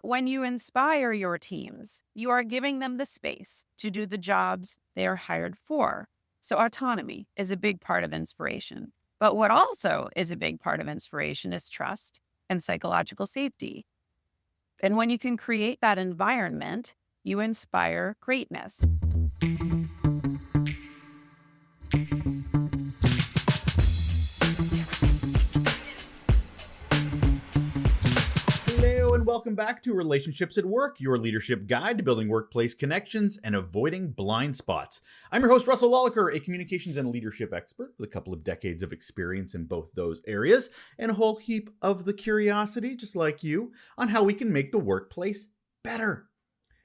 when you inspire your teams, you are giving them the space to do the jobs they are hired for. So, autonomy is a big part of inspiration. But what also is a big part of inspiration is trust and psychological safety. And when you can create that environment, you inspire greatness. Hello, and welcome back to Relationships at Work, your leadership guide to building workplace connections and avoiding blind spots. I'm your host, Russel, a communications and leadership expert with a couple of decades of experience in both those areas, and a whole heap of the curiosity, just like you, on how we can make the workplace better.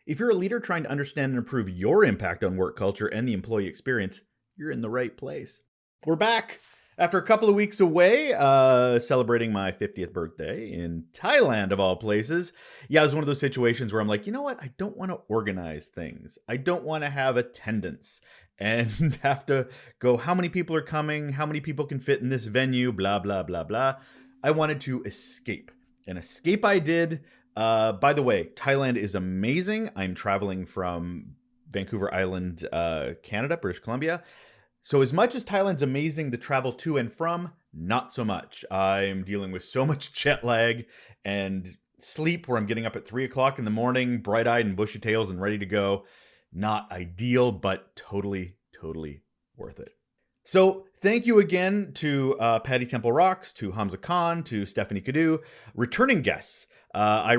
If you're a leader trying to understand and improve your impact on work culture and the employee experience, you're in the right place. We're back. After a couple of weeks away, celebrating my 50th birthday in Thailand, of all places. Yeah, it was one of those situations where I'm like, you know what? I don't want to organize things. I don't want to have attendance and have to go, how many people are coming? How many people can fit in this venue? Blah, blah, blah, blah. I wanted to escape. And escape I did. By the way, Thailand is amazing. I'm traveling from Vancouver Island, Canada, British Columbia. So as much as Thailand's amazing to travel to and from, not so much. I'm dealing with so much jet lag and sleep where I'm getting up at 3 o'clock in the morning, bright-eyed and bushy-tails and ready to go. Not ideal, but totally worth it. So thank you again to Patty Temple Rocks, to Hamza Khan, to Stephanie Kadu, returning guests. I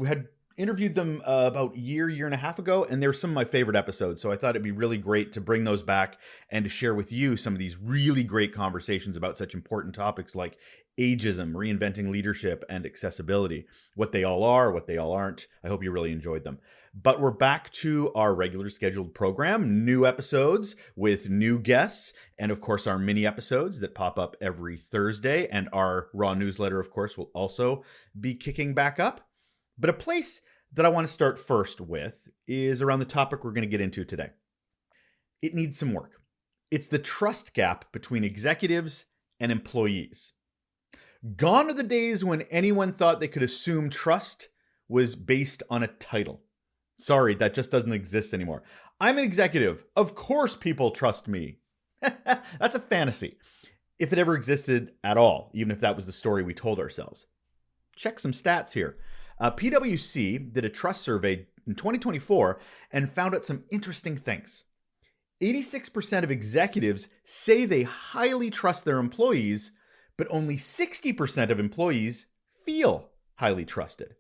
had interviewed them about a year and a half ago, and they're some of my favorite episodes. So I thought it'd be really great to bring those back and to share with you some of these really great conversations about such important topics like ageism, reinventing leadership, and accessibility. What they all are, what they all aren't. I hope you really enjoyed them. But we're back to our regular scheduled program, new episodes with new guests, and of course our mini episodes that pop up every Thursday, and our Raw newsletter, of course, will also be kicking back up. But a place that I want to start first with is around the topic we're going to get into today. It needs some work. It's the trust gap between executives and employees. Gone are the days when anyone thought they could assume trust was based on a title. Sorry, that just doesn't exist anymore. I'm an executive. Of course people trust me. That's a fantasy. If it ever existed at all, even if that was the story we told ourselves. Check some stats here. PwC did a trust survey in 2024 and found out some interesting things. 86% of executives say they highly trust their employees, but only 60% of employees feel highly trusted.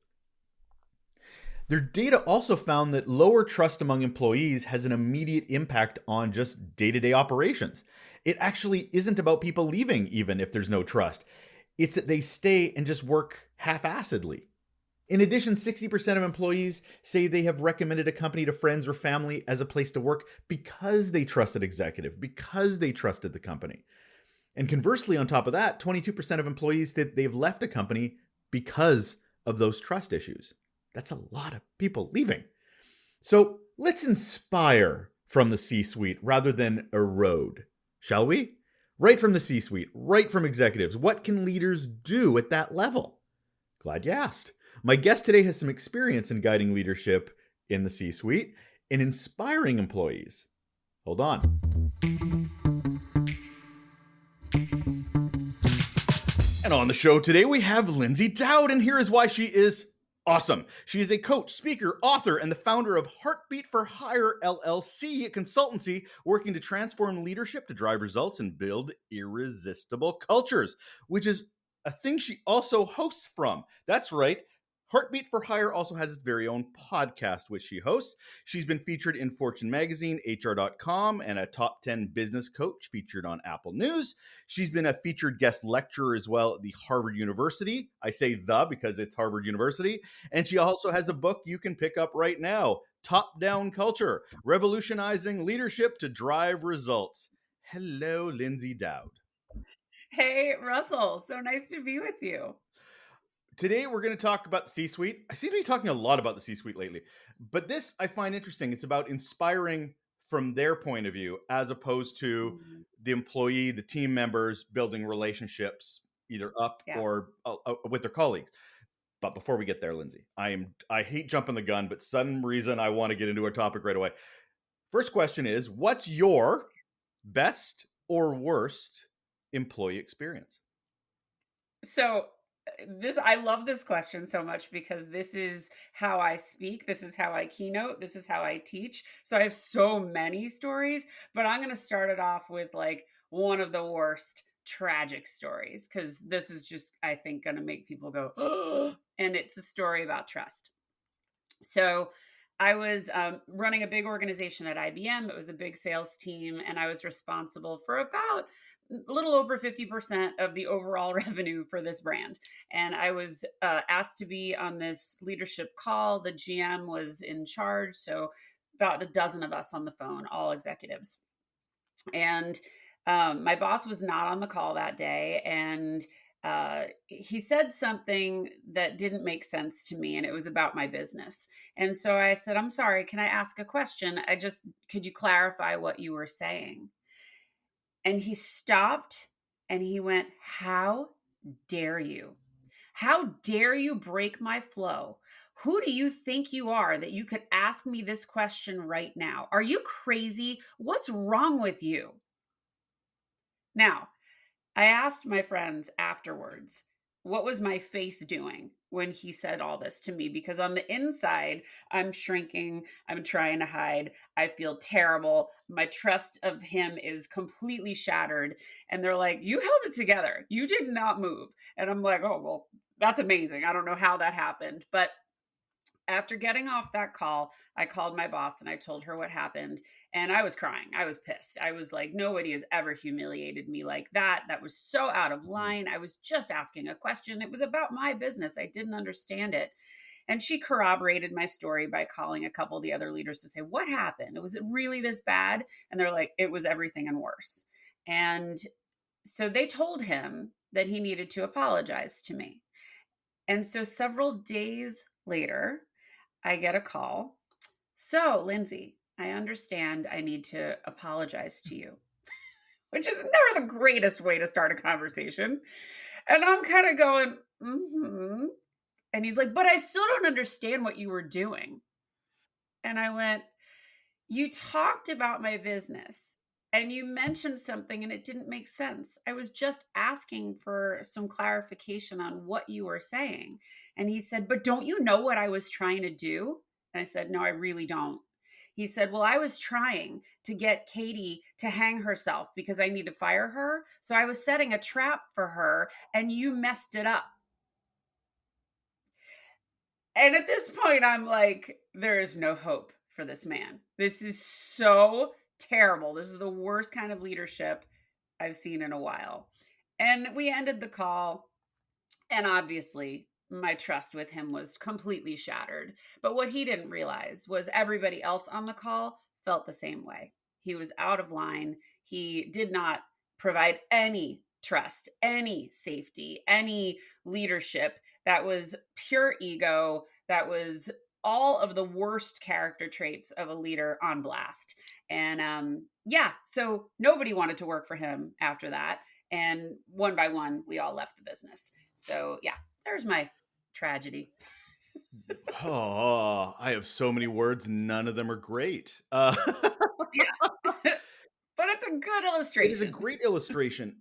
Their data also found that lower trust among employees has an immediate impact on just day-to-day operations. It actually isn't about people leaving even if there's no trust. It's that they stay and just work half-assedly. In addition, 60% of employees say they have recommended a company to friends or family as a place to work because they trusted executive, because they trusted the company. And conversely, on top of that, 22% of employees said they've left a company because of those trust issues. That's a lot of people leaving. So let's inspire from the C-suite rather than erode, shall we? Right from the C-suite, right from executives. What can leaders do at that level? Glad you asked. My guest today has some experience in guiding leadership in the C-suite and inspiring employees. Hold on. And on the show today, we have Lyndsay Dowd, and here is why she is awesome. She is a coach, speaker, author, and the founder of Heartbeat for Hire LLC, a consultancy working to transform leadership to drive results and build irresistible cultures, which is a thing she also hosts from. That's right. Heartbeat for Hire also has its very own podcast, which she hosts. She's been featured in Fortune Magazine, HR.com, and a top 10 business coach featured on Apple News. She's been a featured guest lecturer as well at the Harvard University. I say the because it's Harvard University. And she also has a book you can pick up right now, Top-Down Culture, Revolutionizing Leadership to Drive Results. Hello, Lyndsay Dowd. Hey, Russell. So nice to be with you. Today, we're going to talk about the C-suite. I seem to be talking a lot about the C-suite lately, but this I find interesting. It's about inspiring from their point of view, as opposed to the employee, the team members building relationships either up or with their colleagues. But before we get there, Lyndsay, I hate jumping the gun, but some reason I want to get into a topic right away. First question is, what's your best or worst employee experience? So this I love this question so much because this is how I speak, this is how I keynote, this is how I teach. So I have so many stories, but I'm going to start it off with like one of the worst tragic stories cuz this is just I think going to make people go, "Oh," and it's a story about trust. So I was running a big organization at IBM. It was a big sales team, and I was responsible for about a little over 50% of the overall revenue for this brand. And I was asked to be on this leadership call. The GM was in charge. So about a dozen of us on the phone, all executives. And my boss was not on the call that day. And he said something that didn't make sense to me, and it was about my business. And so I said, "I'm sorry, can I ask a question? Could you clarify what you were saying?" And he stopped and he went, "How dare you? How dare you break my flow? Who do you think you are that you could ask me this question right now? Are you crazy? What's wrong with you?" Now, I asked my friends afterwards, what was my face doing when he said all this to me? Because on the inside, I'm shrinking. I'm trying to hide. I feel terrible. My trust of him is completely shattered. And they're like, "You held it together. You did not move." And I'm like, "Oh, well, that's amazing. I don't know how that happened." But after getting off that call, I called my boss and I told her what happened. And I was crying. I was pissed. I was like, nobody has ever humiliated me like that. That was so out of Mhm. line. I was just asking a question. It was about my business. I didn't understand it. And she corroborated my story by calling a couple of the other leaders to say, "What happened? Was it really this bad?" And they're like, "It was everything and worse." And so they told him that he needed to apologize to me. And so several days later, I get a call. "So, Lindsay, I understand I need to apologize to you," which is never the greatest way to start a conversation. And I'm kind of going, "Mm-hmm." And he's like, "But I still don't understand what you were doing." And I went, "You talked about my business and you mentioned something and it didn't make sense. I was just asking for some clarification on what you were saying." And he said, "But don't you know what I was trying to do?" And I said, "No, I really don't." He said, "Well, I was trying to get Katie to hang herself because I need to fire her. So I was setting a trap for her and you messed it up." And at this point, I'm like, there is no hope for this man. This is so terrible. This is the worst kind of leadership I've seen in a while. And we ended the call. And obviously, my trust with him was completely shattered. But what he didn't realize was everybody else on the call felt the same way. He was out of line. He did not provide any trust, any safety, any leadership. That was pure ego. That was all of the worst character traits of a leader on blast. And yeah, so nobody wanted to work for him after that. And one by one, we all left the business. So yeah, there's my tragedy. Oh, I have so many words, none of them are great. Yeah. But it's a good It is a illustration. great illustration.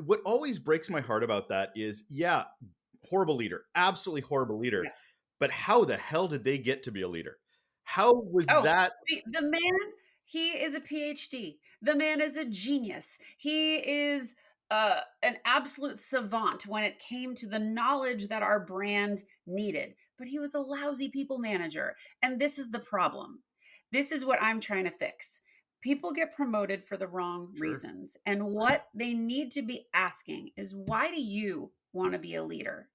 What always breaks my heart about that is, yeah, horrible leader, absolutely horrible leader. Yeah. But how the hell did they get to be a leader? How was Oh, that? the man, he is a PhD. The man is a genius. He is an absolute savant when it came to the knowledge that our brand needed. But he was a lousy people manager. And this is the problem. This is what I'm trying to fix. People get promoted for the wrong Sure. reasons. And what they need to be asking is, why do you want to be a leader?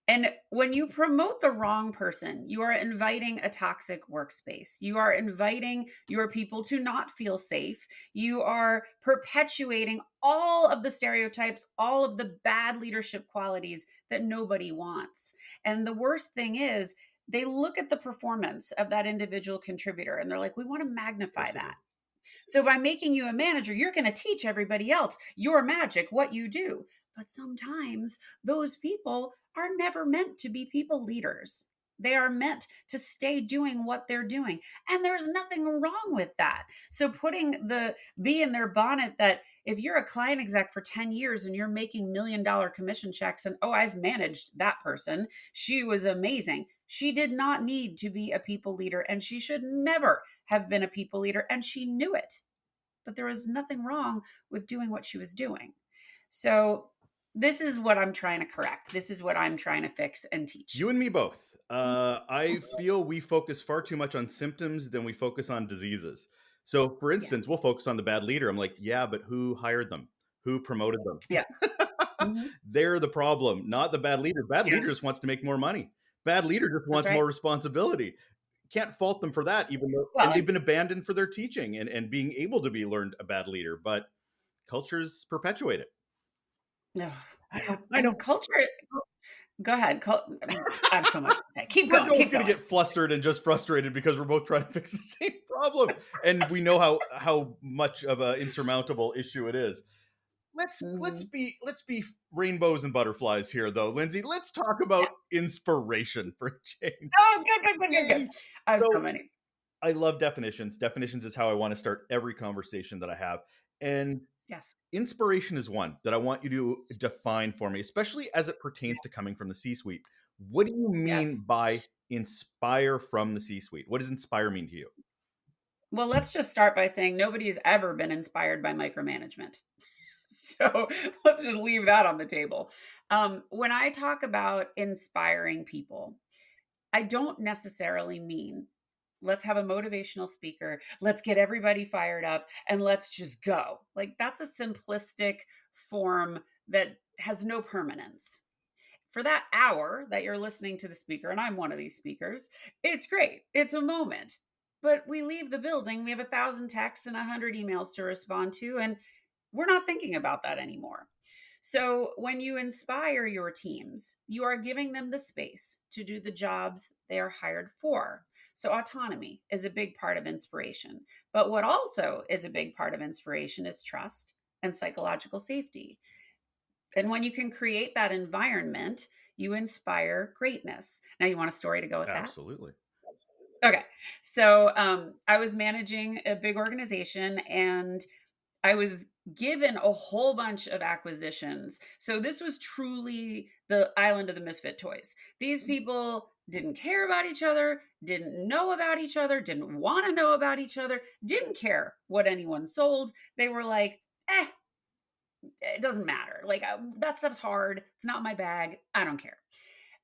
And when you promote the wrong person, you are inviting a toxic workspace. You are inviting your people to not feel safe. You are perpetuating all of the stereotypes, all of the bad leadership qualities that nobody wants. And the worst thing is, they look at the performance of that individual contributor and they're like, "We want to Of magnify course they that. do. So by making you a manager, you're going to teach everybody else your magic, what you do." But sometimes those people are never meant to be people leaders. They are meant to stay doing what they're doing. And there's nothing wrong with that. So putting the bee in their bonnet that if you're a client exec for 10 years and you're making $1 million commission checks and, oh, I've managed that person, she was amazing. She did not need to be a people leader and she should never have been a people leader. And she knew it. But there was nothing wrong with doing what she was doing. So this is what I'm trying to correct. This is what I'm trying to fix and teach. You and me both. I feel we focus far too much on symptoms than we focus on diseases. So, for Yeah. instance, we'll focus on the bad leader. I'm like, yeah, but who hired them? Who promoted them? Yeah. Mhm. They're the problem, not the bad leader. Bad Yeah. leader just wants to make more money. Bad leader just That's wants right. more responsibility. Can't fault them for that, even though, and Well, they've been abandoned for their teaching and being able to be learned a bad leader, but cultures perpetuate it. ugh, I and know. culture. Go ahead. I have so much to say. Keep We're going. both Keep going to going. get flustered and just frustrated because we're both trying to fix the same problem, and we know how much of an insurmountable issue it is. Let's Mhm. be rainbows and butterflies here, though, Lindsay. Let's talk about Yeah. inspiration for a change. Oh, good, good, good, good, good. Yay! I have so So many. I love definitions. Definitions is how I want to start every conversation that I have, and Yes. inspiration is one that I want you to define for me, especially as it pertains to coming from the C-suite. What do you Yes. mean by inspire from the C-suite? What does inspire mean to you? Well, let's just start by saying nobody has ever been inspired by micromanagement. So let's just leave that on the table. When I talk about inspiring people, I don't necessarily mean let's have a motivational speaker, let's get everybody fired up, and let's just go. Like that's a simplistic form that has no permanence. For that hour that you're listening to the speaker, and I'm one of these speakers, it's great. It's a moment. But we leave the building, we have 1,000 texts and 100 emails to respond to, and we're not thinking about that anymore. So, when you inspire your teams, you are giving them the space to do the jobs they are hired for. So, autonomy is a big part of inspiration. But what also is a big part of inspiration is trust and psychological safety. And when you can create that environment, you inspire greatness. Now, you want a story to go with that? Absolutely. Okay. So, I was managing a big organization and I was given a whole bunch of acquisitions. So this was truly the island of the misfit toys. These people didn't care about each other, didn't know about each other, didn't want to know about each other, didn't care what anyone sold. They were like, it doesn't matter. Like that stuff's hard. It's not my bag. I don't care.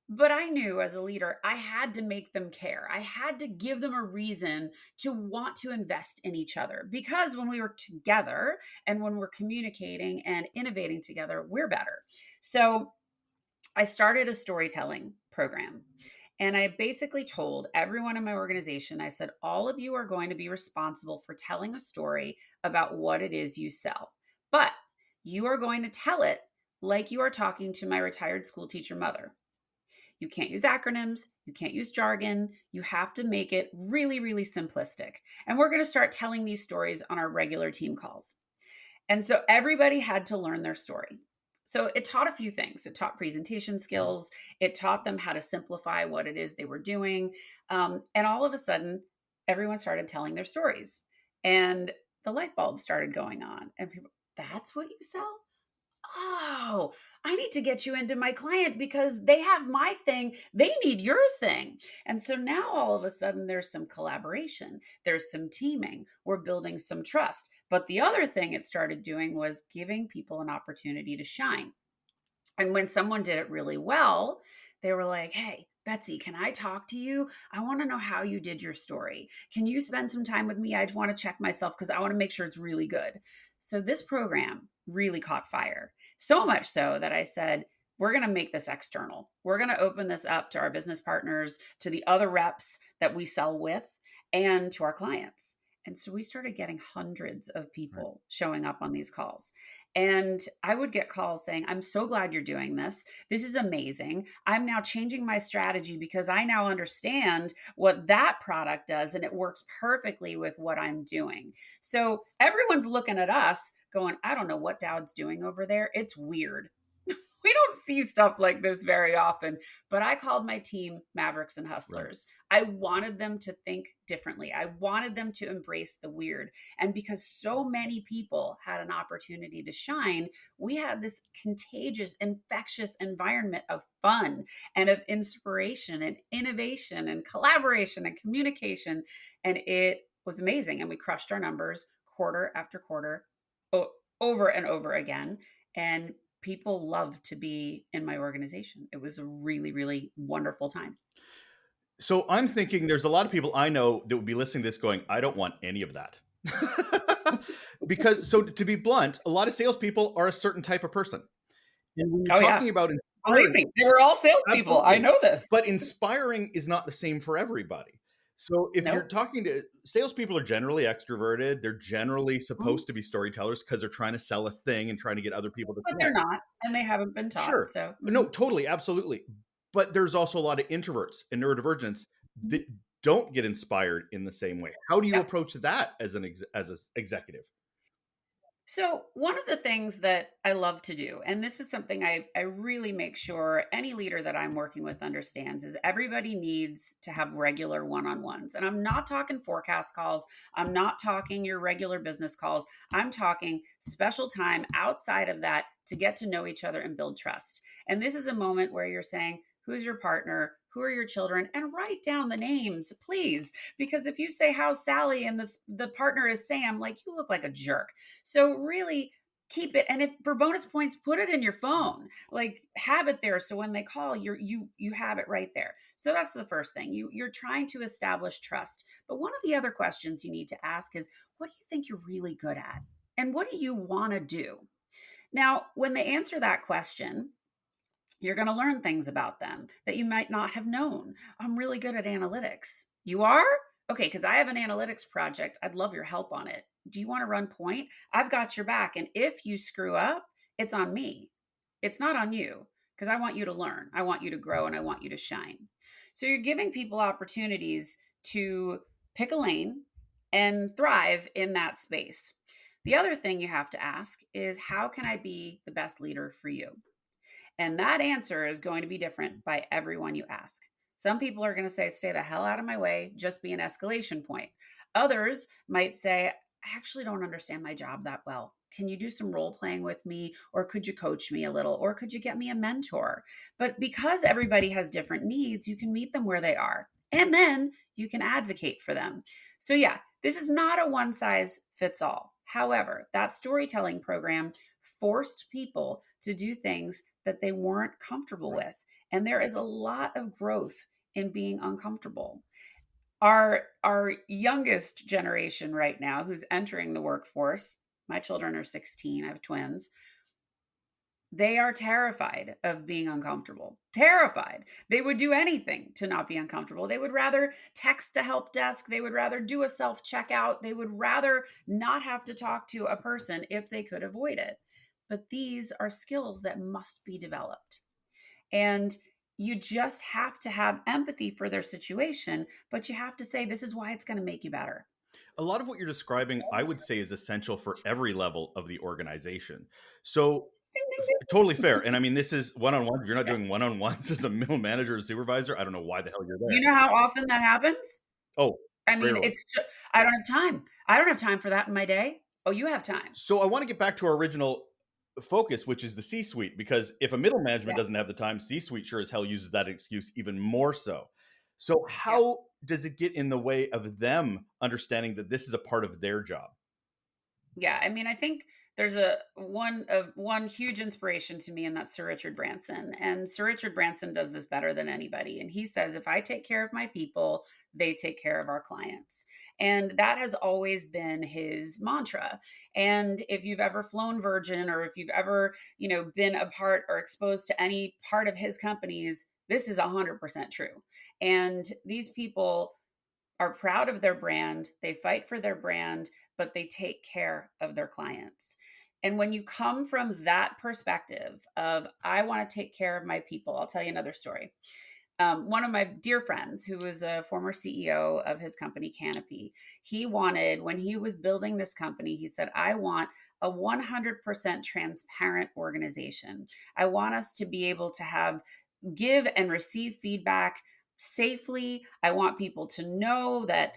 But I knew as a leader, I had to make them care. I had to give them a reason to want to invest in each other because when we were together and when we're communicating and innovating together, we're better. So I started a storytelling program. And I basically told everyone in my organization, I said, all of you are going to be responsible for telling a story about what it is you sell. But you are going to tell it like you are talking to my retired school teacher mother. You can't use acronyms. You can't use jargon. You have to make it really, really simplistic. And we're going to start telling these stories on our regular team calls. And so everybody had to learn their story. So it taught a few things. It taught presentation skills. It taught them how to simplify what it is they were doing. And all of a sudden, everyone started telling their stories. And the light bulb started going on. And people, that's what you sell? Oh, I need to get you into my client because they have my thing. They need your thing. And so now all of a sudden there's some collaboration, there's some teaming, we're building some trust. But the other thing it started doing was giving people an opportunity to shine. And when someone did it really well, they were like, hey, Betsy, can I talk to you? I want to know how you did your story. Can you spend some time with me? I want to check myself because I want to make sure it's really good. So this program really caught fire. So much so that I said, we're going to make this external. We're going to open this up to our business partners, to the other reps that we sell with, and to our clients. And so we started getting hundreds of Right. people showing up on these calls. And I would get calls saying, I'm so glad you're doing this. This is amazing. I'm now changing my strategy because I now understand what that product does and it works perfectly with what I'm doing. So everyone's looking at us going, I don't know what Dowd's doing over there. It's weird. don't see stuff like this very often, but I called my team Mavericks and Right. Hustlers. I wanted them to think differently. I wanted them to embrace the weird. And because so many people had an opportunity to shine, we had this contagious, infectious environment of fun and of inspiration and innovation and collaboration and communication. And it was amazing. And we crushed our numbers quarter after quarter, over and over again. And people loved to be in my organization. It was a really, really wonderful time. So I'm thinking there's a lot of people I know that would be listening to this going, I don't want any of that. Because, so to be blunt, a lot of salespeople are a certain type of person. And when you're Oh, yeah. talking about Believe inspiring, me, they were all salespeople. I absolutely. know this. But inspiring is not the same for everybody. So if you're Nope. talking to salespeople, are generally extroverted. They're generally Mhm. supposed to be storytellers because they're trying to sell a thing and trying to get other people to But they're connect. not, and they haven't been taught. Sure. So, No, totally, absolutely. But there's also a lot of introverts and neurodivergents mhm. that don't get inspired in the same way. How do you Yeah. approach that as an executive? So, one of the things that I love to do, and this is something I really make sure any leader that I'm working with understands, is everybody needs to have regular one on ones. And I'm not talking forecast calls, I'm not talking your regular business calls. I'm talking special time outside of that to get to know each other and build trust. And this is a moment where you're saying, who's your partner? Who are your children? And write down the names, please. Because if you say, how's Sally? And the partner is Sam, like you look like a jerk. So really keep it, and if for bonus points, put it in your phone. Like have it there so when they call, you have it right there. So that's the first thing. You're trying to establish trust. But one of the other questions you need to ask is, what do you think you're really good at? And what do you want to do? Now, when they answer that question, you're going to learn things about them that you might not have known. I'm really good at analytics. You are? Okay, because I have an analytics project. I'd love your help on it. Do you want to run point? I've got your back. And if you screw up, it's on me. It's not on you because I want you to learn. I want you to grow and I want you to shine. So you're giving people opportunities to pick a lane and thrive in that space. The other thing you have to ask is, how can I be the best leader for you? And that answer is going to be different by everyone you ask. Some people are going to say, stay the hell out of my way, just be an escalation point. Others might say, I actually don't understand my job that well. Can you do some role playing with me? Or could you coach me a little? Or could you get me a mentor? But because everybody has different needs, you can meet them where they are. And then you can advocate for them. So, yeah, this is not a one size fits all. However, that storytelling program forced people to do things that they weren't comfortable with. And there is a lot of growth in being uncomfortable. Our youngest generation right now who's entering the workforce, my children are 16, I have twins. They are terrified of being uncomfortable. Terrified. They would do anything to not be uncomfortable. They would rather text a help desk. They would rather do a self checkout. They would rather not have to talk to a person if they could avoid it. But these are skills that must be developed. And you just have to have empathy for their situation, but you have to say, this is why it's going to make you better. A lot of what you're describing, I would say, is essential for every level of the organization. So Ding, ding, ding. totally fair. And I mean, this is one-on-one. If you're not Yeah. doing one-on-ones as a middle manager or supervisor, I don't know why the hell you're Do there. you know how often that happens? Oh, I mean, rarely. I don't have time. I don't have time for that in my day. Oh, you have time. So I want to get back to our original focus, which is the C-suite, because if a middle Yeah. management doesn't have the time, C-suite sure as hell uses that excuse even more so. So Yeah. how does it get in the way of them understanding that this is a part of their job? Yeah, I mean, I think there's one huge inspiration to me, and that's Sir Richard Branson. And Sir Richard Branson does this better than anybody. And he says, if I take care of my people, they take care of our clients. And that has always been his mantra. And if you've ever flown Virgin, or if you've ever, been a part or exposed to any part of his companies, this is 100% true. And these people are proud of their brand, they fight for their brand, but they take care of their clients. And when you come from that perspective of, I want to take care of my people, I'll tell you another story. one of my dear friends who was a former CEO of his company Canopy, he wanted, when he was building this company, he said, I want a 100% transparent organization. I want us to be able to have give and receive feedback safely. I want people to know that,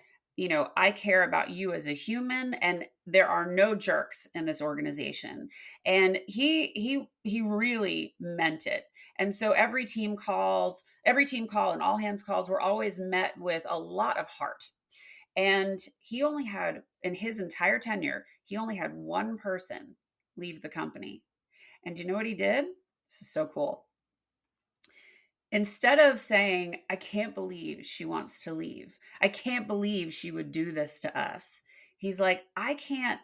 I care about you as a human, and there are no jerks in this organization. And he really meant it. And so every team call and all hands calls were always met with a lot of heart. And he only had, in his entire tenure, he only had one person leave the company. And do you know what he did? This is so cool. Instead of saying, I can't believe she wants to leave, I can't believe she would do this to us, he's like, I can't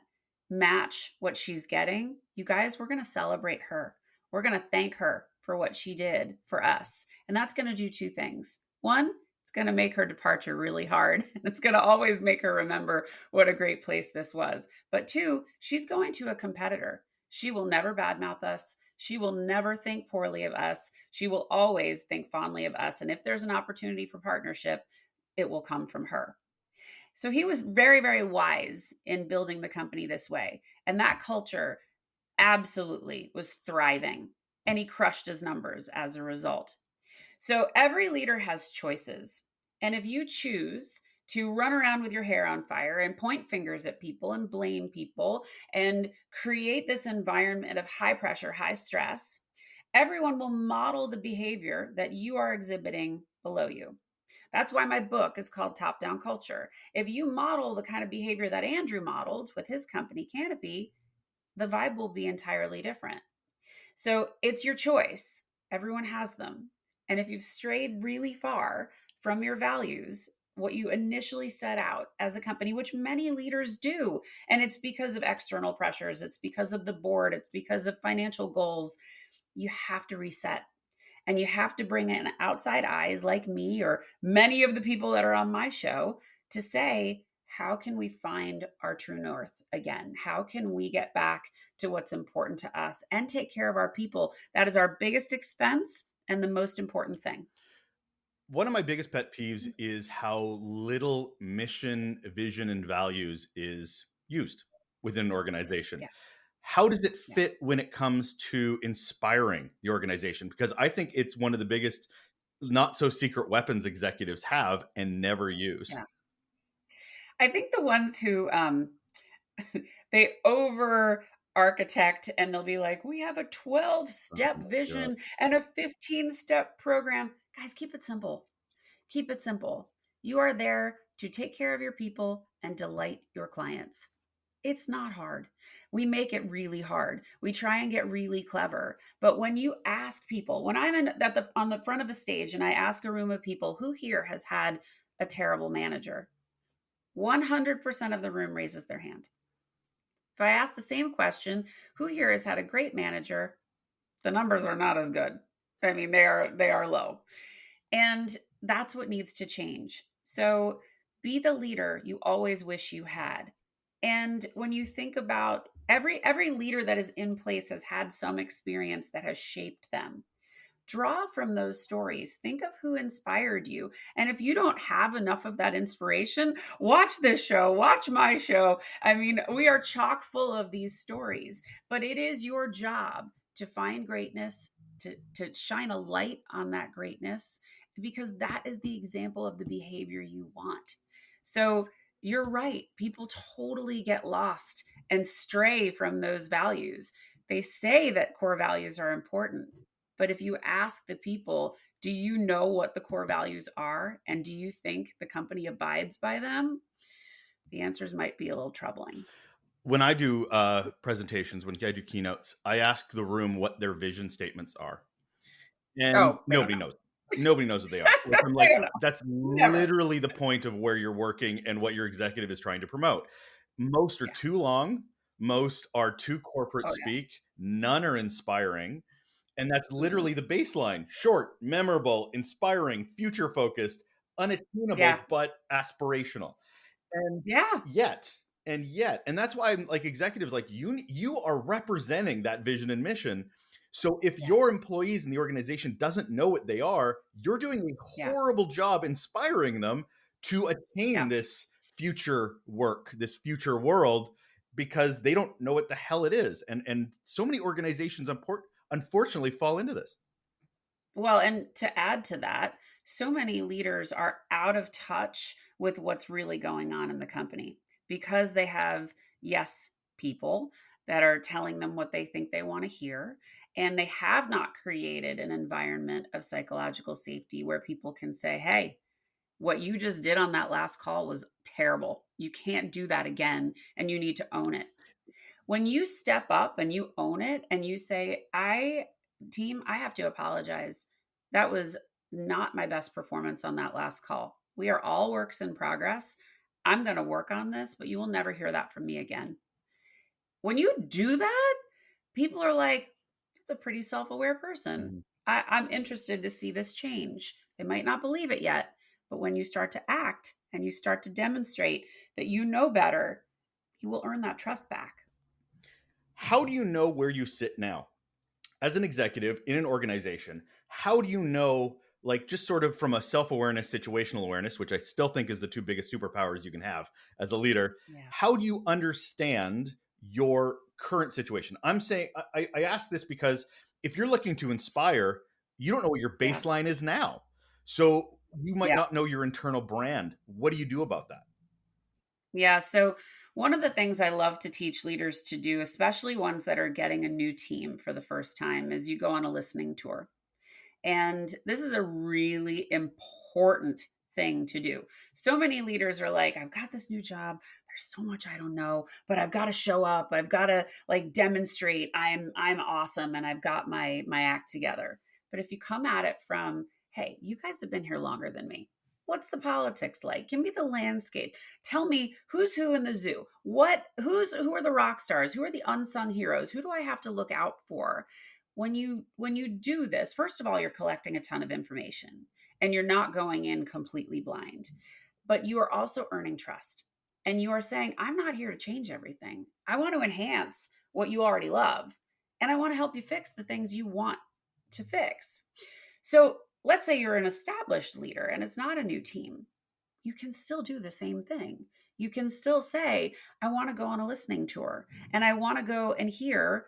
match what she's getting. You guys, we're going to celebrate her. We're going to thank her for what she did for us. And that's going to do two things. One, it's going to make her departure really hard. It's going to always make her remember what a great place this was. But two, she's going to a competitor. She will never badmouth us. She will never think poorly of us. She will always think fondly of us. And if there's an opportunity for partnership, it will come from her. So he was very, very wise in building the company this way. And that culture absolutely was thriving. And he crushed his numbers as a result. So every leader has choices. And if you choose to run around with your hair on fire and point fingers at people and blame people and create this environment of high pressure, high stress, everyone will model the behavior that you are exhibiting below you. That's why my book is called Top Down Culture. If you model the kind of behavior that Andrew modeled with his company, Canopy, the vibe will be entirely different. So it's your choice. Everyone has them. And if you've strayed really far from your values, what you initially set out as a company, which many leaders do, and it's because of external pressures, it's because of the board, it's because of financial goals, you have to reset. And you have to bring in outside eyes like me or many of the people that are on my show to say, how can we find our true north again? How can we get back to what's important to us and take care of our people? That is our biggest expense and the most important thing. One of my biggest pet peeves is how little mission, vision, and values is used within an organization. Yeah. How does it Yeah. fit when it comes to inspiring the organization? Because I think it's one of the biggest not so secret weapons executives have and never use. Yeah. I think the ones who they over architect and they'll be like, we have a 12-step Oh my God. vision and a 15-step program. Guys, keep it simple. Keep it simple. You are there to take care of your people and delight your clients. It's not hard. We make it really hard. We try and get really clever. But when you ask people, when I'm on the front of a stage and I ask a room of people, who here has had a terrible manager? 100% of the room raises their hand. If I ask the same question, who here has had a great manager? The numbers are not as good. I mean, they are low. And that's what needs to change. So be the leader you always wish you had. And when you think about every leader that is in place has had some experience that has shaped them. Draw from those stories. Think of who inspired you. And if you don't have enough of that inspiration, watch this show, watch my show. I mean, we are chock full of these stories, but it is your job to find greatness, to shine a light on that greatness, because that is the example of the behavior you want. So you're right. People totally get lost and stray from those values. They say that core values are important. But if you ask the people, do you know what the core values are? And do you think the company abides by them? The answers might be a little troubling. When I do presentations, when I do keynotes, I ask the room what their vision statements are. And Oh, they don't nobody know. knows. Nobody knows what they are. Which I'm They like, don't know. that's Never. literally the point of where you're working and what your executive is trying to promote. Most are Yeah. too long. Most are too corporate Oh, yeah. speak. None are inspiring. And that's Mm-mm. literally the baseline: short, memorable, inspiring, future focused, Yeah. unattainable, but aspirational. And Yeah. yet, and that's why I'm like, executives like you are representing that vision and mission. So if your Yes. employees in the organization doesn't know what they are, you're doing a Yeah. horrible job inspiring them to attain Yeah. this future work, this future world, because they don't know what the hell it is. And so many organizations unfortunately fall into this. Well, and to add to that, so many leaders are out of touch with what's really going on in the company because they have yes people that are telling them what they think they want to hear. And they have not created an environment of psychological safety where people can say, hey, what you just did on that last call was terrible. You can't do that again, and you need to own it. When you step up and you own it and you say, team, I have to apologize. That was not my best performance on that last call. We are all works in progress. I'm going to work on this, but you will never hear that from me again. When you do that, people are like, it's a pretty self aware person. Mhm. I'm interested to see this change. They might not believe it yet, but when you start to act and you start to demonstrate that you know better, you will earn that trust back. How do you know where you sit now? As an executive in an organization, how do you know, like, just sort of from a self-awareness, situational awareness, which I still think is the two biggest superpowers you can have as a leader, Yeah. how do you understand your current situation? I'm saying I ask this because if you're looking to inspire, you don't know what your Yeah. baseline is now. So you might Yeah. not know your internal brand. What do you do about that? Yeah. So, one of the things I love to teach leaders to do, especially ones that are getting a new team for the first time, is you go on a listening tour. And this is a really important thing to do. So many leaders are like, I've got this new job. There's so much I don't know, but I've got to show up. I've got to like demonstrate I'm awesome and I've got my act together. But if you come at it from, hey, you guys have been here longer than me. What's the politics like? Give me the landscape. Tell me who's who in the zoo. Who are the rock stars? Who are the unsung heroes? Who do I have to look out for? When you do this, first of all, you're collecting a ton of information and you're not going in completely blind, but you are also earning trust. And you are saying, I'm not here to change everything. I want to enhance what you already love, and I want to help you fix the things you want to fix. So let's say you're an established leader and it's not a new team. You can still do the same thing. You can still say, I want to go on a listening tour and I want to go and hear,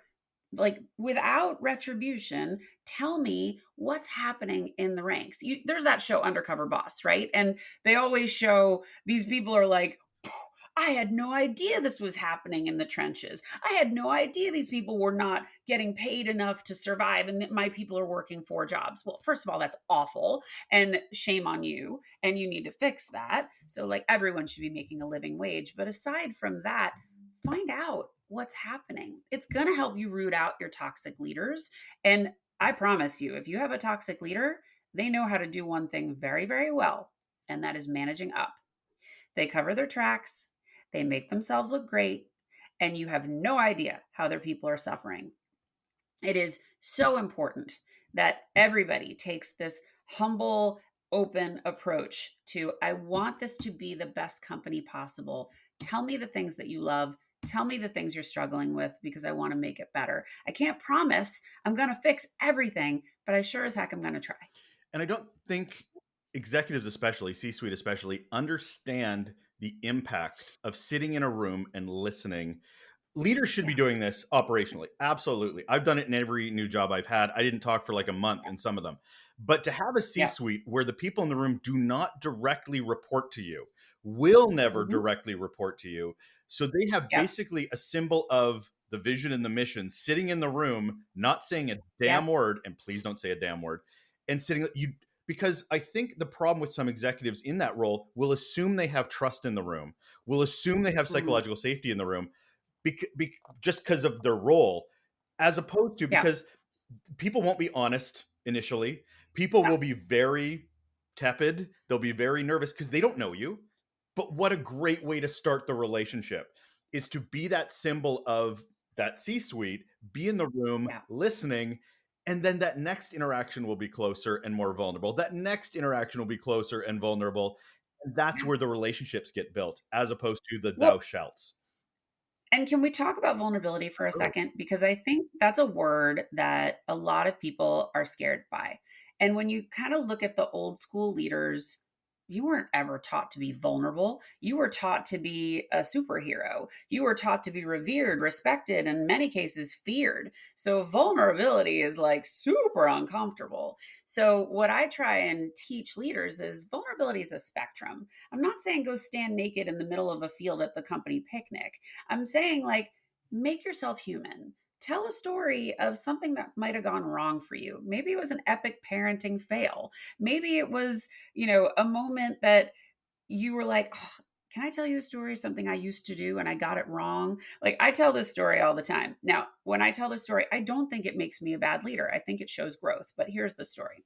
like, without retribution, tell me what's happening in the ranks. There's that show Undercover Boss, right? And they always show these people are like, I had no idea this was happening in the trenches. I had no idea these people were not getting paid enough to survive and that my people are working 4 jobs. Well, first of all, that's awful and shame on you. And you need to fix that. So, like, everyone should be making a living wage. But aside from that, find out what's happening. It's going to help you root out your toxic leaders. And I promise you, if you have a toxic leader, they know how to do one thing very, very well, and that is managing up. They cover their tracks, they make themselves look great, and you have no idea how their people are suffering. It is so important that everybody takes this humble, open approach to, I want this to be the best company possible. Tell me the things that you love. Tell me the things you're struggling with because I want to make it better. I can't promise I'm going to fix everything, but I sure as heck am going to try. And I don't think executives, especially C suite, especially, understand the impact of sitting in a room and listening. Leaders should be Yeah. doing this operationally. Absolutely. I've done it in every new job I've had. I didn't talk for like a month in some of them. But to have a C Yeah. suite where the people in the room do not directly report to you, will never Hmm. directly report to you. So they have Yep. basically a symbol of the vision and the mission sitting in the room, not saying a damn Yep. word, and please don't say a damn word, and sitting you, because I think the problem with some executives in that role will assume they have trust in the room, will assume they have Hmm. psychological safety in the room, just because of their role, as opposed to, Yeah. because people won't be honest initially. People Yeah. will be very tepid. They'll be very nervous because they don't know you. But what a great way to start the relationship is to be that symbol of that C suite, be in the room Yeah. listening, and then that next interaction will be closer and more vulnerable. That next interaction will be closer and vulnerable. And that's Yeah. where the relationships get built, as opposed to the Well, thou shalts. And can we talk about vulnerability for a Totally. second? Because I think that's a word that a lot of people are scared by. And when you kind of look at the old school leaders, you weren't ever taught to be vulnerable. You were taught to be a superhero. You were taught to be revered, respected, and in many cases feared. So vulnerability is like super uncomfortable. So, what I try and teach leaders is vulnerability is a spectrum. I'm not saying go stand naked in the middle of a field at the company picnic. I'm saying, like, make yourself human. Tell a story of something that might have gone wrong for you. Maybe it was an epic parenting fail. Maybe it was, a moment that you were like, oh, can I tell you a story of something I used to do and I got it wrong? Like, I tell this story all the time. Now, when I tell this story, I don't think it makes me a bad leader. I think it shows growth. But here's the story.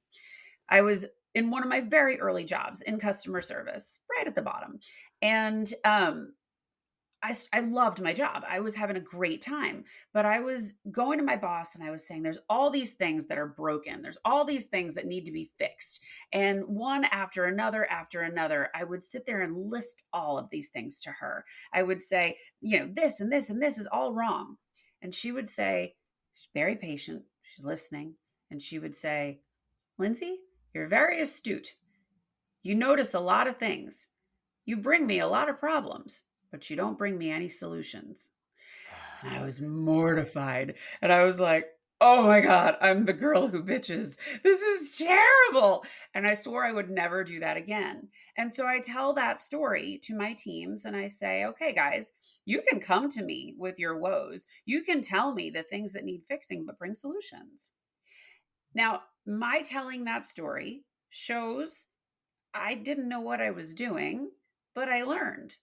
I was in one of my very early jobs in customer service, right at the bottom. And I loved my job. I was having a great time, but I was going to my boss and I was saying, there's all these things that are broken. There's all these things that need to be fixed. And one after another, I would sit there and list all of these things to her. I would say, this and this and this is all wrong. And she would say, she's very patient. She's listening. And she would say, Lyndsay, you're very astute. You notice a lot of things. You bring me a lot of problems, but you don't bring me any solutions. And I was mortified. And I was like, oh my God, I'm the girl who bitches. This is terrible. And I swore I would never do that again. And so I tell that story to my teams and I say, okay, guys, you can come to me with your woes. You can tell me the things that need fixing, but bring solutions. Now, my telling that story shows I didn't know what I was doing, but I learned.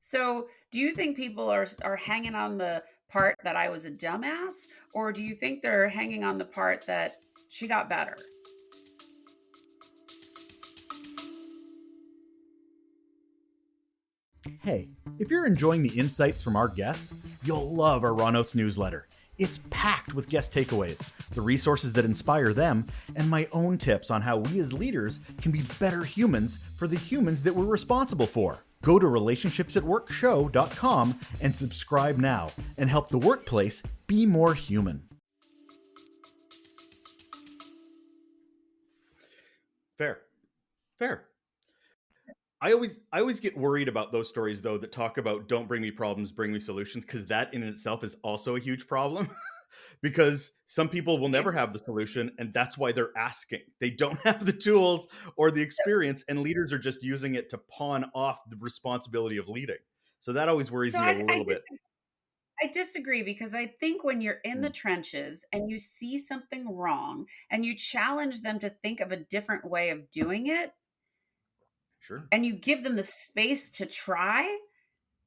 So, do you think people are hanging on the part that I was a dumbass, or do you think they're hanging on the part that she got better? Hey, if you're enjoying the insights from our guests, you'll love our Raw Notes newsletter. It's packed with guest takeaways, the resources that inspire them, and my own tips on how we as leaders can be better humans for the humans that we're responsible for. Go to relationshipsatworkshow.com and subscribe now and help the workplace be more human. Fair. Fair. I always get worried about those stories though that talk about don't bring me problems, bring me solutions, because that in itself is also a huge problem. Because some people will Yeah. never have the solution, and that's why they're asking. They don't have the tools or the experience, and leaders are just using it to pawn off the responsibility of leading. So that always worries So me a little bit. I disagree because I think when you're in the Mm, trenches and you see something wrong and you challenge them to think of a different way of doing it sure. and you give them the space to try,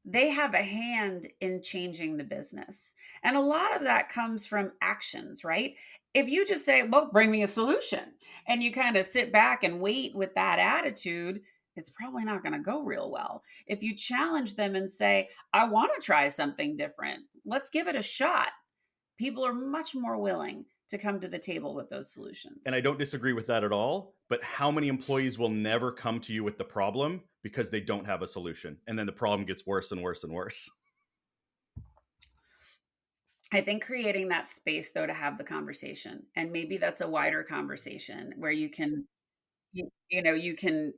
they have a hand in changing the business. And a lot of that comes from actions, right? If you just say, well, bring me a solution, and you kind of sit back and wait with that attitude, it's probably not going to go real well. If you challenge them and say, I want to try something different, let's give it a shot, people are much more willing to come to the table with those And solutions. I don't disagree with that at all. But how many employees will never come to you with the problem because they don't have a solution? And then the problem gets worse and worse and worse. I think creating that space though to have the conversation, and maybe that's a wider conversation where you can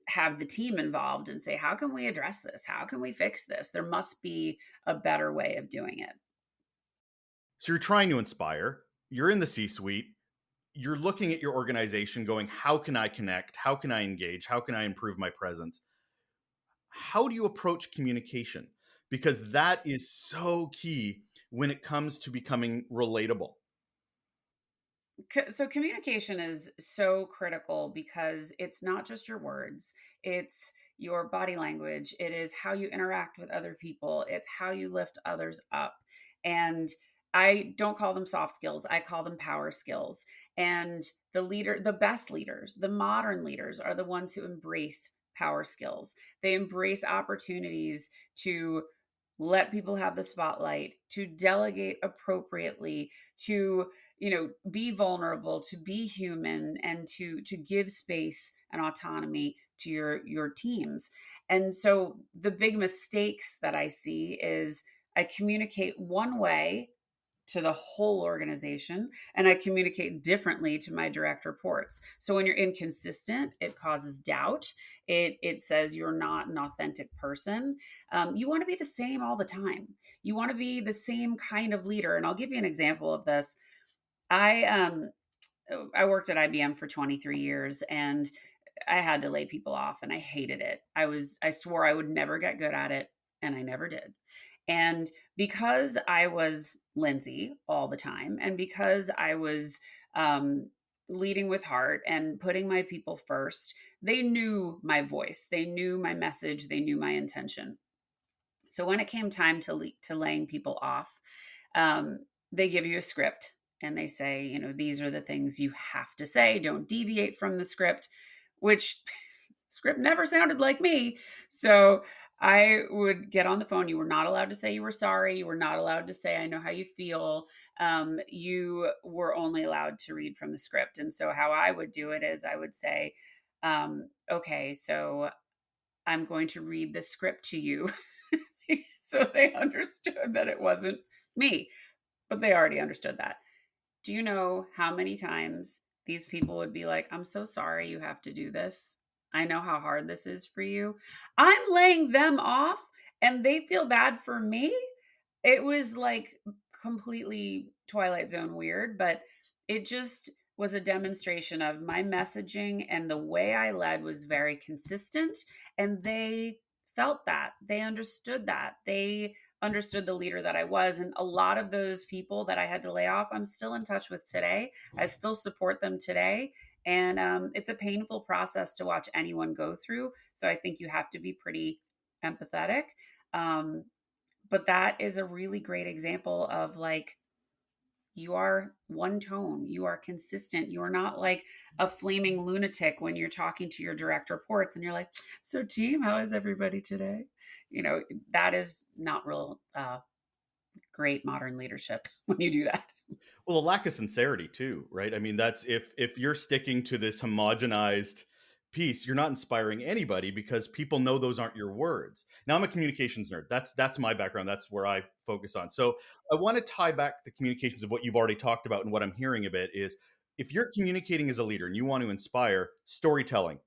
have the team involved and say, how can we address this? How can we fix this? There must be a better way of doing it. So you're trying to inspire, you're in the C suite, you're looking at your organization going, how can I connect? How can I engage? How can I improve my presence? How do you approach communication? Because that is so key when it comes to becoming relatable. So communication is so critical because it's not just your words, it's your body language, it is how you interact with other people, it's how you lift others up. And I don't call them soft skills, I call them power skills. And the best leaders, the modern leaders are the ones who embrace power skills. They embrace opportunities to let people have the spotlight, to delegate appropriately, to be vulnerable, to be human, and to give space and autonomy to your teams. And so the big mistakes that I see is I communicate one way to the whole organization, and I communicate differently to my direct reports. So when you're inconsistent, it causes doubt. It says you're not an authentic person. You want to be the same all the time. You want to be the same kind of leader. And I'll give you an example of this. I worked at IBM for 23 years, and I had to lay people off, and I hated it. I swore I would never get good at it, and I never did. And because I was Lyndsay all the time, and because I was um, leading with heart and putting my people first, they knew my voice, they knew my message, they knew my intention. So when it came time to laying people off, um, they give you a script and they say, these are the things you have to say. Don't deviate from the script, which script never sounded like me. So I would get on the phone. You were not allowed to say you were sorry. You were not allowed to say, I know how you feel. You were only allowed to read from the script. And so how I would do it is I would say, okay, so I'm going to read the script to you. So they understood that it wasn't me, but they already understood that. Do you know how many times these people would be like, I'm so sorry you have to do this. I know how hard this is for you. I'm laying them off and they feel bad for me. It was like completely Twilight Zone weird, but it just was a demonstration of my messaging, and the way I led was very consistent, and they felt that. They understood that. They understood the leader that I was. And a lot of those people that I had to lay off, I'm still in touch with today. I still support them today. And it's a painful process to watch anyone go through. So I think you have to be pretty empathetic. Um, but that is a really great example of like, you are one tone, you are consistent, you are not like a flaming lunatic when you're talking to your direct reports and you're like, so team, how is everybody today? That is not real great modern leadership when you do that. Well, a lack of sincerity too, right? I mean, that's if you're sticking to this homogenized piece, you're not inspiring anybody because people know those aren't your words. Now, I'm a communications nerd. That's my background. That's where I focus on. So I want to tie back the communications of what you've already talked about, and what I'm hearing a bit is if you're communicating as a leader and you want to inspire, storytelling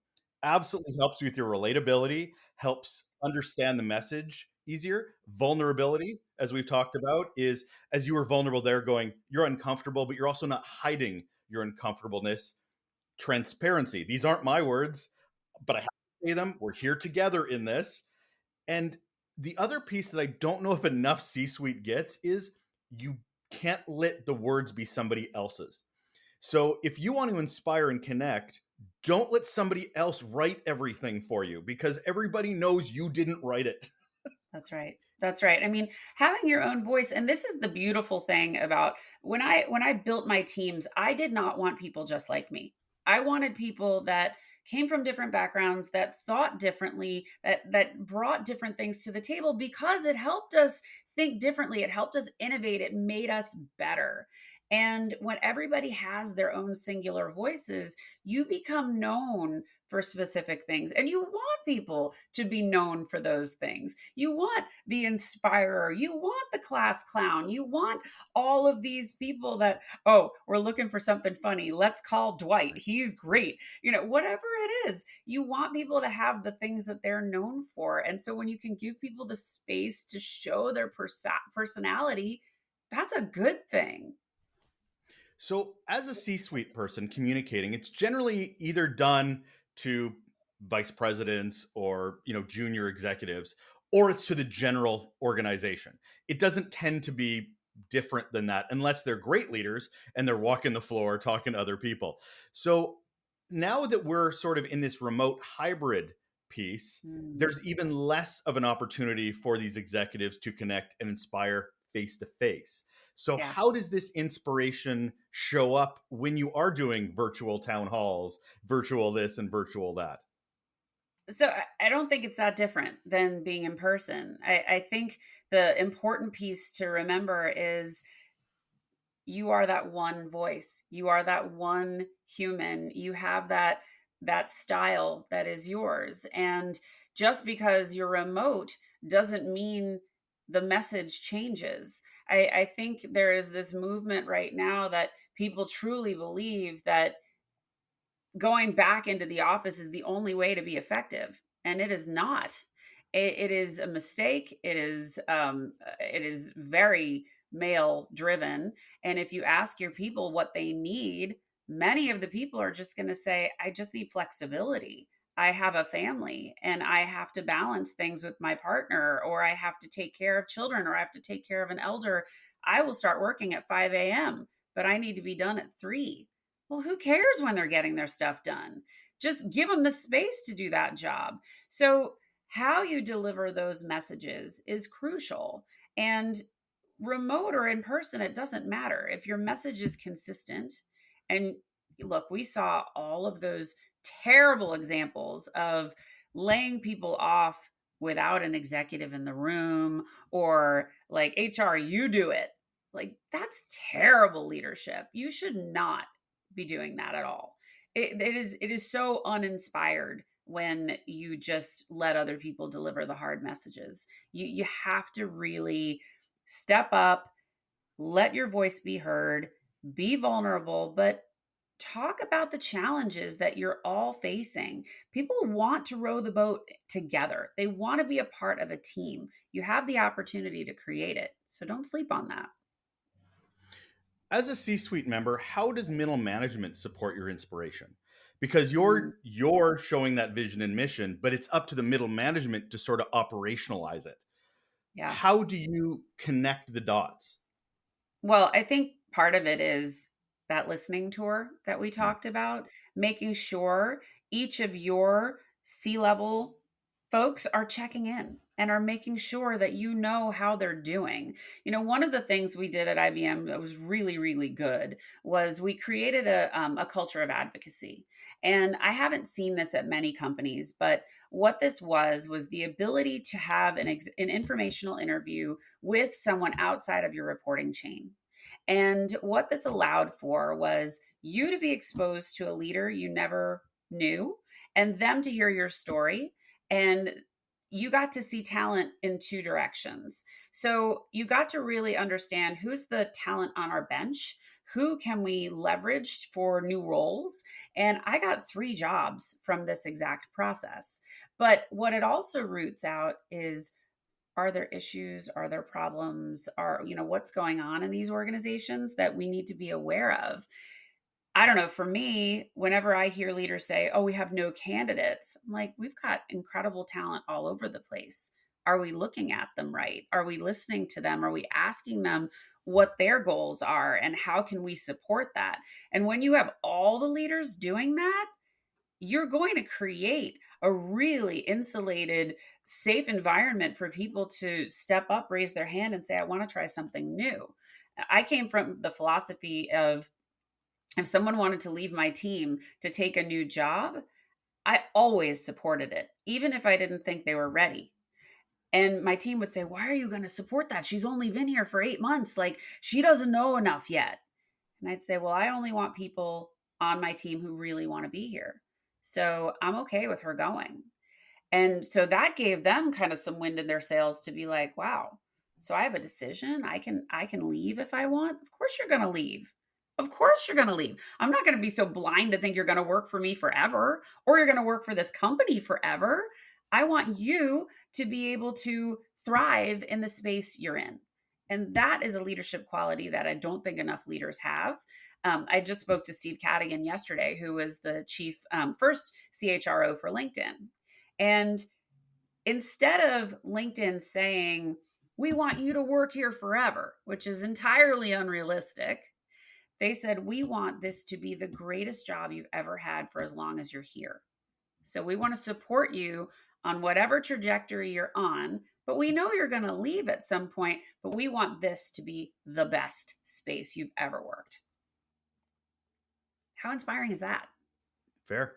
absolutely helps you with your relatability, helps understand the message easier. Vulnerability, as we've talked about, is as you were vulnerable there going, you're uncomfortable, but you're also not hiding your uncomfortableness. Transparency. These aren't my words, but I have to say them. We're here together in this. And the other piece that I don't know if enough C-suite gets is you can't let the words be somebody else's. So if you want to inspire and connect, don't let somebody else write everything for you because everybody knows you didn't write it. That's right. That's right. I mean, having your own voice, and this is the beautiful thing about when I built my teams, I did not want people just like me. I wanted people that came from different backgrounds, that thought differently, that brought different things to the table because it helped us think differently. It helped us innovate. It made us better. And when everybody has their own singular voices, you become known for specific things, and you want people to be known for those things. You want the inspirer, you want the class clown, you want all of these people that, oh, we're looking for something funny, let's call Dwight, he's great. Whatever it is, you want people to have the things that they're known for. And so when you can give people the space to show their personality, that's a good thing. So, as a C-suite person communicating, it's generally either done to vice presidents or junior executives, or it's to the general organization. It doesn't tend to be different than that unless they're great leaders and they're walking the floor talking to other people. So now that we're sort of in this remote hybrid piece, Mm, there's even less of an opportunity for these executives to connect and inspire face to face. So, yeah. how does this inspiration show up when you are doing virtual town halls, virtual this and virtual that? So I don't think it's that different than being in person. I think the important piece to remember is you are that one voice. You are that one human. You have that style that is yours. And just because you're remote doesn't mean the message changes. I think there is this movement right now that people truly believe that going back into the office is the only way to be effective, and it is not. It is a mistake. It is very male driven, and if you ask your people what they need, many of the people are just going to say, I just need flexibility. I have a family and I have to balance things with my partner, or I have to take care of children, or I have to take care of an elder. I will start working at 5 a.m., but I need to be done at 3. Well, who cares when they're getting their stuff done? Just give them the space to do that job. So, how you deliver those messages is crucial. And remote or in person, it doesn't matter. If your message is consistent, and look, we saw all of those terrible examples of laying people off without an executive in the room, or like, HR, you do it. Like, that's terrible leadership. You should not be doing that at all. It is so uninspired when you just let other people deliver the hard messages. You have to really step up, let your voice be heard, be vulnerable, but talk about the challenges that you're all facing. People want to row the boat together. They want to be a part of a team. You have the opportunity to create it. So don't sleep on that. As a C-suite member, how does middle management support your inspiration? Because Mm, you're showing that vision and mission, but it's up to the middle management to sort of operationalize it. yeah. How do you connect the dots? Well, I think part of it is that listening tour that we Mm. talked about, making sure each of your C-level folks are checking in and are making sure that you know how they're doing. One of the things we did at IBM that was really, really good was we created a culture of advocacy. And I haven't seen this at many companies, but what this was the ability to have an informational interview with someone outside of your reporting chain. And what this allowed for was you to be exposed to a leader you never knew, and them to hear your story. And you got to see talent in two directions. So you got to really understand who's the talent on our bench, who can we leverage for new roles. And I got 3 jobs from this exact process. But what it also roots out is, are there issues, are there problems, what's going on in these organizations that we need to be aware of. I don't know, for me, whenever I hear leaders say, oh, we have no candidates, I'm like, we've got incredible talent all over the place. Are we looking at them right? Are we listening to them? Are we asking them what their goals are and how can we support that? And when you have all the leaders doing that, you're going to create a really insulated, safe environment for people to step up, raise their hand, and say, I want to try something new. I came from the philosophy of, if someone wanted to leave my team to take a new job, I always supported it, even if I didn't think they were ready. And my team would say, why are you going to support that? She's only been here for 8 months. Like, she doesn't know enough yet. And I'd say, well, I only want people on my team who really want to be here. So I'm okay with her going. And so that gave them kind of some wind in their sails to be like, wow, so I have a decision. I can leave if I want. Of course you're going to leave. Of course you're going to leave. I'm not going to be so blind to think you're going to work for me forever, or you're going to work for this company forever. I want you to be able to thrive in the space you're in. And that is a leadership quality that I don't think enough leaders have. I just spoke to Steve Cadigan yesterday, who was the chief first CHRO for LinkedIn. And instead of LinkedIn saying, we want you to work here forever, which is entirely unrealistic, they said, we want this to be the greatest job you've ever had for as long as you're here. So we want to support you on whatever trajectory you're on, but we know you're going to leave at some point, but we want this to be the best space you've ever worked. How inspiring is that? Fair.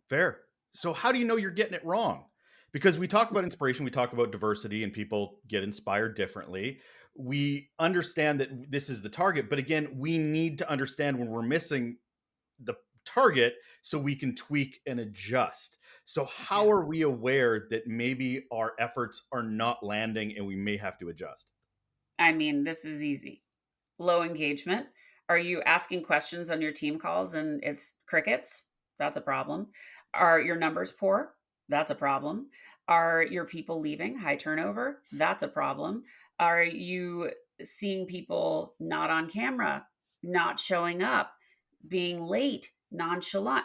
Fair. So how do you know you're getting it wrong? Because we talk about inspiration, we talk about diversity, and people get inspired differently. We understand that this is the target, but again, we need to understand when we're missing the target so we can tweak and adjust. So, how Yeah. are we aware that maybe our efforts are not landing and we may have to adjust? I mean, this is easy. Low engagement. Are you asking questions on your team calls and it's crickets? That's a problem. Are your numbers poor? That's a problem. Are your people leaving? High turnover? That's a problem. Are you seeing people not on camera, not showing up, being late, nonchalant?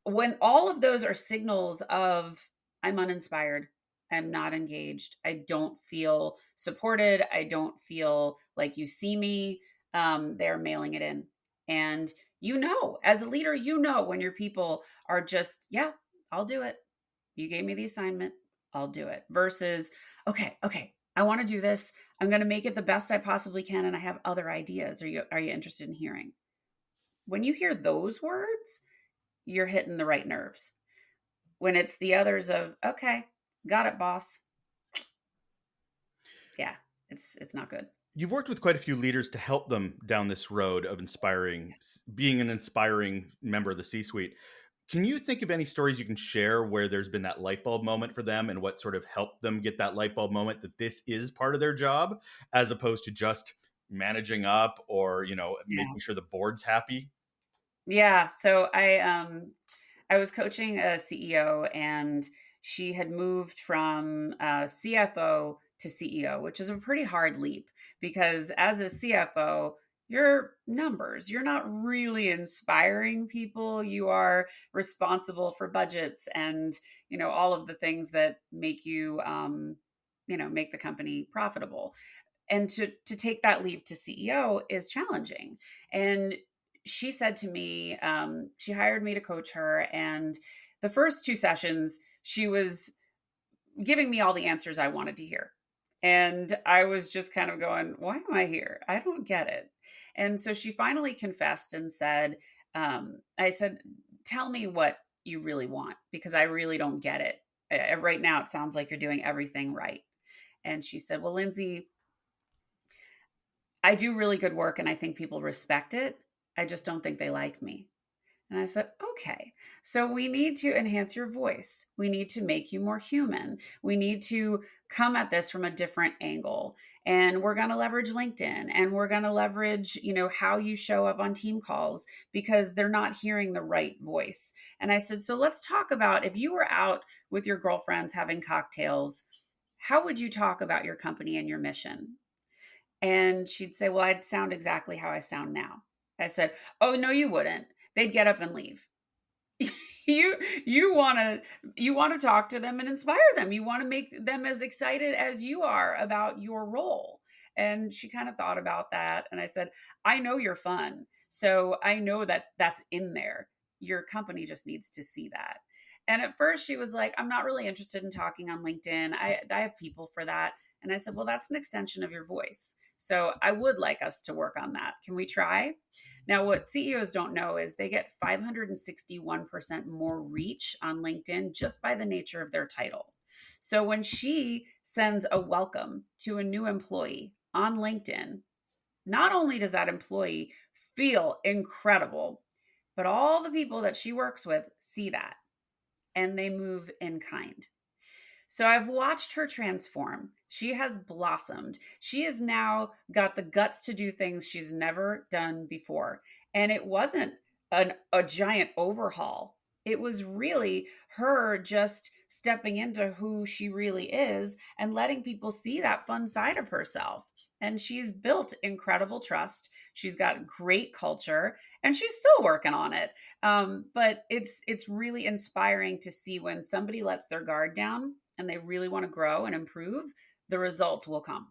When all of those are signals of I'm uninspired, I'm not engaged, I don't feel supported, I don't feel like you see me, they're mailing it in. And as a leader, when your people are just, yeah, I'll do it. You gave me the assignment, I'll do it. Versus, okay, I want to do this. I'm going to make it the best I possibly can, and I have other ideas. Are you interested in hearing? When you hear those words, you're hitting the right nerves. When it's the others of, okay, got it, boss. Yeah, it's not good. You've worked with quite a few leaders to help them down this road of being an inspiring member of the C suite. Can you think of any stories you can share where there's been that light bulb moment for them and what sort of helped them get that light bulb moment that this is part of their job as opposed to just managing up or, Yeah. making sure the board's happy? Yeah, so I was coaching a CEO, and she had moved from CFO to CEO, which is a pretty hard leap because as a CFO, you're numbers. You're not really inspiring people. You are responsible for budgets and, all of the things that make make the company profitable. And to take that leap to CEO is challenging. And she said to me, she hired me to coach her, and the first two sessions, she was giving me all the answers I wanted to hear. And I was just kind of going, why am I here? I don't get it. And so she finally confessed and said, I said, tell me what you really want because I really don't get it. Right now, it sounds like you're doing everything right. And she said, well, Lyndsay, I do really good work and I think people respect it. I just don't think they like me. And I said, okay, so we need to enhance your voice. We need to make you more human. We need to come at this from a different angle. And we're going to leverage LinkedIn and we're going to leverage, how you show up on team calls because they're not hearing the right voice. And I said, so let's talk about if you were out with your girlfriends having cocktails, how would you talk about your company and your mission? And she'd say, well, I'd sound exactly how I sound now. I said, oh, no, you wouldn't. They'd get up and leave. you you want to talk to them and inspire them. You want to make them as excited as you are about your role. And she kind of thought about that. And I said, I know you're fun. So I know that that's in there. Your company just needs to see that. And at first she was like, I'm not really interested in talking on LinkedIn. I have people for that. And I said, well, that's an extension of your voice. So I would like us to work on that. Can we try? Now, what CEOs don't know is they get 561% more reach on LinkedIn just by the nature of their title. So when she sends a welcome to a new employee on LinkedIn, not only does that employee feel incredible, but all the people that she works with see that and they move in kind. So I've watched her transform. She has blossomed. She has now got the guts to do things she's never done before. And it wasn't a giant overhaul. It was really her just stepping into who she really is and letting people see that fun side of herself. And she's built incredible trust. She's got great culture, and she's still working on it. But it's really inspiring to see when somebody lets their guard down and they really want to grow and improve, the results will come.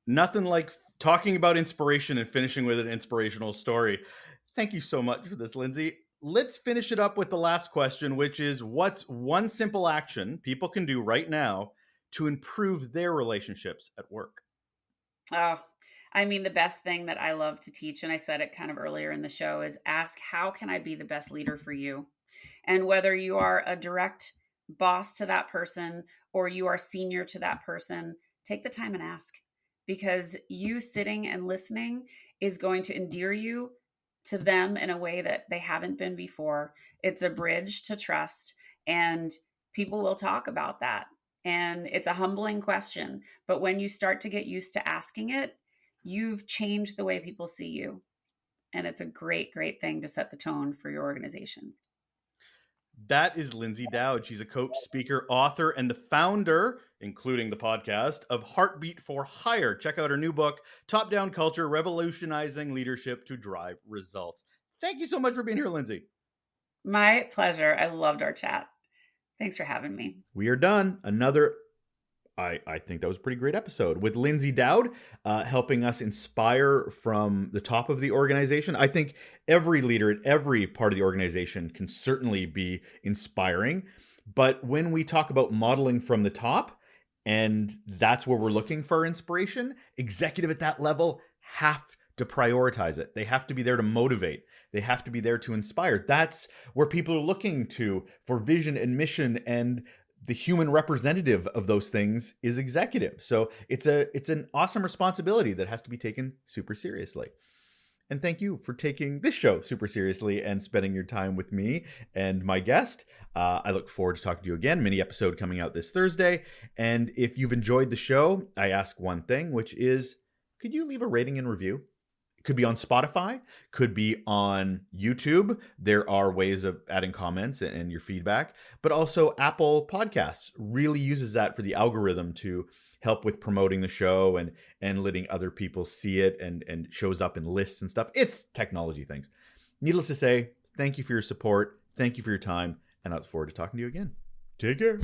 Nothing like talking about inspiration and finishing with an inspirational story. Thank you so much for this, Lyndsay. Let's finish it up with the last question, which is what's one simple action people can do right now to improve their relationships at work? Oh, I mean, the best thing that I love to teach, and I said it kind of earlier in the show, is ask, how can I be the best leader for you? And whether you are a direct boss to that person or you are senior to that person, take the time and ask because you sitting and listening is going to endear you to them in a way that they haven't been before. It's a bridge to trust, and people will talk about that. And it's a humbling question, but when you start to get used to asking it, you've changed the way people see you. And it's a great, great thing to set the tone for your organization. That is Lyndsay Dowd. She's a coach, speaker, author, and the founder, including the podcast, of Heartbeat for Hire. Check out her new book, Top Down Culture, Revolutionizing Leadership to Drive Results. Thank you so much for being here, Lyndsay. My pleasure. I loved our chat. Thanks for having me. We are done. Another, I think that was a pretty great episode with Lyndsay Dowd, helping us inspire from the top of the organization. I think every leader at every part of the organization can certainly be inspiring. But when we talk about modeling from the top, and that's where we're looking for inspiration, executive at that level have to prioritize it. They have to be there to motivate. They have to be there to inspire. That's where people are looking to for vision and mission, and the human representative of those things is executive. So it's an awesome responsibility that has to be taken super seriously. And thank you for taking this show super seriously and spending your time with me and my guest. I look forward to talking to you again. Mini episode coming out this Thursday. And if you've enjoyed the show, I ask one thing, which is, could you leave a rating and review? It could be on Spotify, could be on YouTube. There are ways of adding comments and your feedback, but also Apple Podcasts really uses that for the algorithm to help with promoting the show and letting other people see it, and shows up in lists and stuff. It's technology things. Needless to say, thank you for your support. Thank you for your time. And I look forward to talking to you again. Take care.